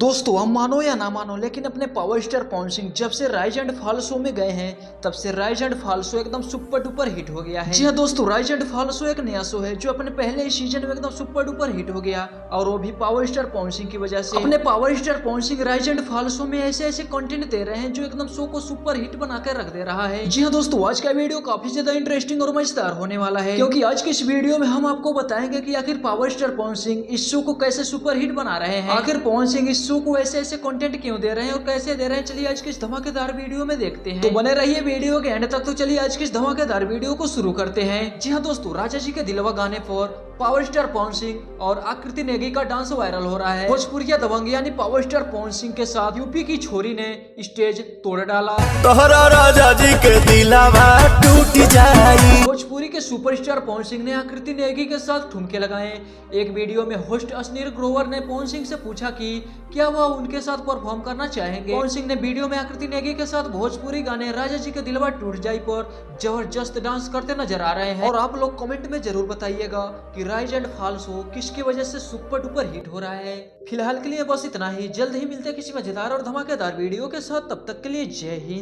दोस्तों हम मानो या ना मानो लेकिन अपने पावर स्टार पवन सिंह जब से राइज एंड फॉल शो में गए हैं तब से राइज एंड फॉल शो एकदम सुपर डुपर हिट हो गया है। जी हाँ दोस्तों, राइज एंड फॉल शो एक नया शो है जो अपने पहले ही सीजन में एकदम सुपर डुपर हिट हो गया और वो भी पावर स्टार पवन सिंह की वजह से। अपने power star Pawan Singh rise and fall show में ऐसे ऐसे कंटेंट दे रहे हैं जो एकदम शो को सुपर हिट बनाकर रख दे रहा है। जी हाँ दोस्तों, आज का वीडियो काफी ज्यादा इंटरेस्टिंग और मजेदार होने वाला है क्योंकि आज के इस वीडियो में हम आपको बताएंगे कि आखिर पावर स्टार पवन सिंह इस शो को कैसे सुपर हिट बना रहे हैं, आखिर पवन सिंह इस शो को ऐसे ऐसे कंटेंट क्यों दे रहे हैं और कैसे दे रहे हैं। चलिए आज के इस धमाकेदार वीडियो में देखते हैं, तो बने रहिए वीडियो के एंड तक। तो चलिए आज के इस धमाकेदार वीडियो को शुरू करते हैं। जी हाँ दोस्तों, राजा जी के दिलवा गाने पर पावर स्टार पवन सिंह और आकृति नेगी का डांस वायरल हो रहा है। भोजपुरिया दबंग यानी पावर स्टार पवन सिंह के साथ यूपी की छोरी ने स्टेज तोड़ डाला। तोहरा राजा जी के दिलवा टूट जाई। भोजपुरी के सुपरस्टार पवन सिंह ने आकृति नेगी के साथ ठुमके लगाए। एक वीडियो में होस्ट अश्नीर ग्रोवर ने पवन सिंह से पूछा कि क्या वह उनके साथ परफॉर्म करना चाहेंगे। पवन सिंह ने वीडियो में आकृति नेगी के साथ भोजपुरी गाने राजा जी के दिलवा टूट जाई पर जबरदस्त डांस करते नजर आ रहे हैं। और आप लोग कमेंट में जरूर बताइएगा कि राइज एंड फॉल शो किसकी वजह से सुपर डुपर हिट हो रहा है। फिलहाल के लिए बस इतना ही, जल्द ही मिलते हैं किसी मजेदार और धमाकेदार वीडियो के साथ। तब तक के लिए जय हिंद।